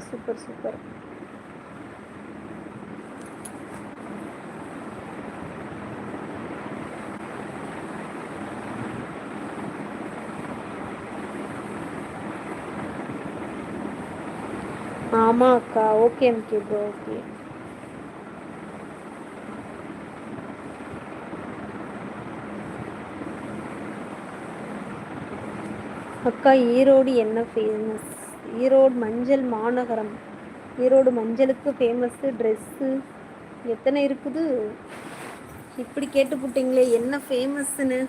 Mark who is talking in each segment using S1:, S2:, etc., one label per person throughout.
S1: Super super. ஆமா அக்கா. Okay okay bro. Okay அக்கா, ஈரோடு என்ன ஃபேமஸ்? ஈரோடு மஞ்சள் மாநகரம். ஈரோடு மஞ்சளுக்கு ஃபேமஸ்ஸு. ட்ரெஸ்ஸு எத்தனை இருக்குது? இப்படி கேட்டுப்புட்டிங்களே என்ன ஃபேமஸ்ன்னு.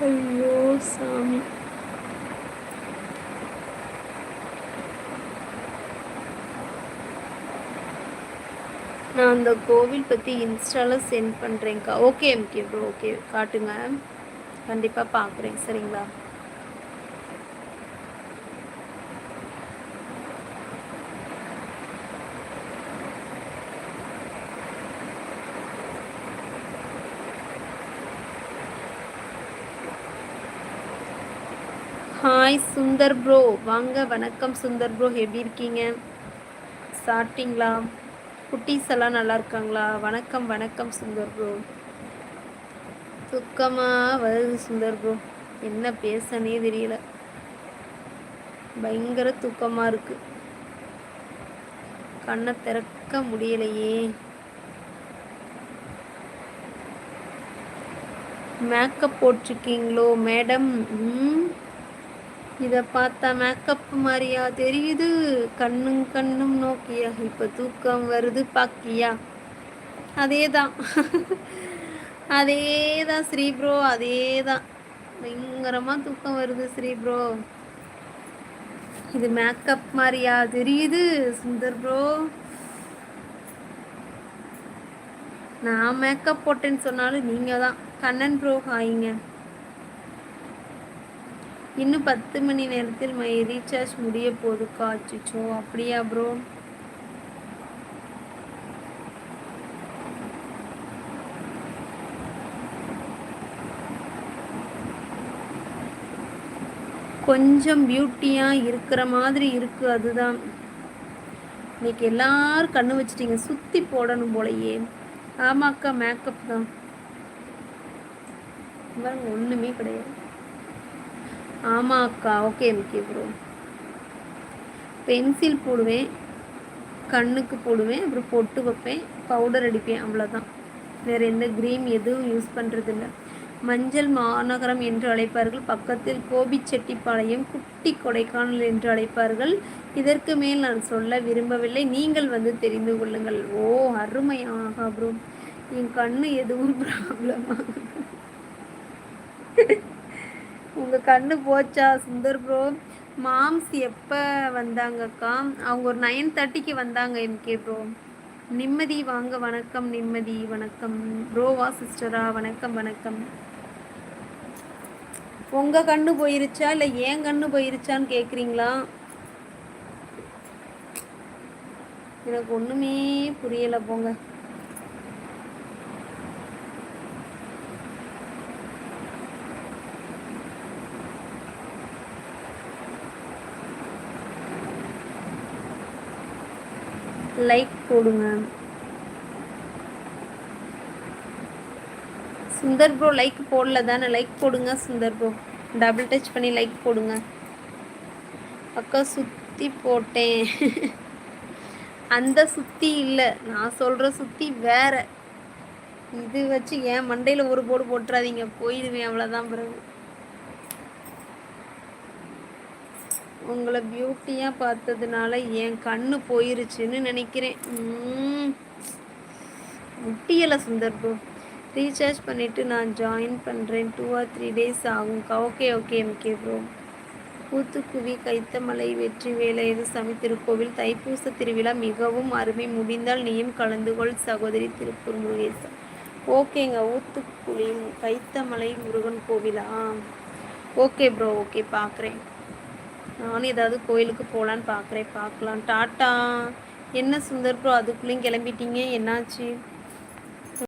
S1: ஐயோ சாமி. நான் அந்த கோவில் பற்றி இன்ஸ்டாவில் சென்ட் பண்ணுறேங்க்கா. Okay okay bro. ஓகே காட்டுங்க, கண்டிப்பாக பார்க்குறேன். சரிங்களா? ஹாய் சுந்தர் ப்ரோ, வாங்க. வணக்கம் சுந்தர் ப்ரோ, எப்படி இருக்கீங்க? சாப்பிட்டீங்களா? குட்டீஸ் எல்லாம் நல்லா இருக்காங்களா? வணக்கம் வணக்கம் சுந்தர் ப்ரோ. துக்கமாக வருது சுந்தர் ப்ரோ, என்ன பேசனே தெரியல. பயங்கர தூக்கமாக இருக்குது, கண்ணை திறக்க முடியலையே. மேக்கப் போட்டிருக்கீங்களோ மேடம்? இதை பார்த்தா மேக்கப் மாதிரியா தெரியுது? கண்ணும் கண்ணும் நோக்கியா, இப்போ தூக்கம் வருது பாக்கியா. அதே தான் அதே தான் ஸ்ரீ ப்ரோ, அதே தான். பயங்கரமாக தூக்கம் வருது ஸ்ரீ ப்ரோ. இது மேக்கப் மாதிரியா தெரியுது சுந்தர் ப்ரோ? நான் மேக்கப் போட்டேன்னு சொன்னாலும் நீங்கள் தான். கண்ணன் ப்ரோ ஹாய்ங்க. இன்னும் 10 மணி நேரத்தில் மை ரீசார்ஜ் முடிய போகுதுக்கா. அச்சுச்சோ, அப்படியா ப்ரோ? கொஞ்சம் பியூட்டியாக இருக்கிற மாதிரி இருக்குது, அதுதான். இன்னைக்கு எல்லாரும் கண்ணு வச்சிட்டீங்க, சுற்றி போடணும் போலையே. ஆமாக்கா, மேக்கப் தான். ஒன்றுமே கிடையாது. ஆமா அக்கா. Okay okay bro. பென்சில் போடுவேன், கண்ணுக்கு போடுவேன், அப்புறம் பொட்டு வைப்பேன், பவுடர் அடிப்பேன், அவ்வளோதான். வேறு எந்த க்ரீம் எதுவும் யூஸ் பண்ணுறதில்ல. மஞ்சள் மாநகரம் என்று அழைப்பார்கள், பக்கத்தில் கோபிச்செட்டிப்பாளையம், குட்டி கொடைக்கானல் என்று அழைப்பார்கள். இதற்கு மேல் நான் சொல்ல விரும்பவில்லை, நீங்கள் வந்து தெரிந்து கொள்ளுங்கள். ஓ அருமையாக ப்ரோ. என் கண்ணு எதுவும் ப்ராப்ளமா? உங்கள் கண்ணு போச்சா சுந்தர் ப்ரோ? மாம்ஸ் எப்போ வந்தாங்கக்கா? அவங்க ஒரு 9:30க்கு வந்தாங்க எம்கே ப்ரோ. நிம்மதி வாங்க. வணக்கம் நிம்மதி. வணக்கம் ப்ரோவா சிஸ்டரா? வணக்கம் வணக்கம். உங்கள் கண்ணு போயிருச்சா இல்லை ஏன் கண்ணு போயிருச்சான்னு கேட்குறீங்களா? எனக்கு ஒன்றுமே புரியலை போங்க. லைக் போடுங்க சுந்தர் ப்ரோ. லைக் போடல தானே? லைக் போடுங்க சுந்தர் ப்ரோ. டபுள் டச் பண்ணி லைக் போடுங்க. அக்கா சுற்றி போட்டேன். அந்த சுற்றி இல்லை, நான் சொல்கிற சுற்றி வேற. இது வச்சு என் மண்டையில் ஒரு போடு போட்டுறாதீங்க, போயிடுவேன், அவ்வளோதான். பிறகு உங்களை பியூட்டியாக பார்த்ததுனால என் கண்ணு போயிருச்சுன்னு நினைக்கிறேன். முட்டியலை சுந்தர் ப்ரோ. ரீசார்ஜ் பண்ணிவிட்டு நான் ஜாயின் பண்ணுறேன், 2 or 3 days ஆகும்க்கா. Okay okay okay bro. ஊத்துக்குவி கைத்தமலை வெற்றி வேலையது சாமி திருக்கோவில் தைப்பூச திருவிழா மிகவும் அருமை, முடிந்தால் நீயும் கலந்து கொள் சகோதரி. திருப்பூர் முருகேசா. ஓகேங்க. ஊத்துக்குழி கைத்தமலை முருகன் கோவிலா? Okay bro. ஓகே, பார்க்குறேன். நானும் ஏதாவது கோயிலுக்கு போகலான்னு பார்க்குறேன், பார்க்கலாம். டாட்டா. என்ன சுந்தர் ப்ரோ அதுக்குள்ளேயும் கிளம்பிட்டீங்க, என்னாச்சு?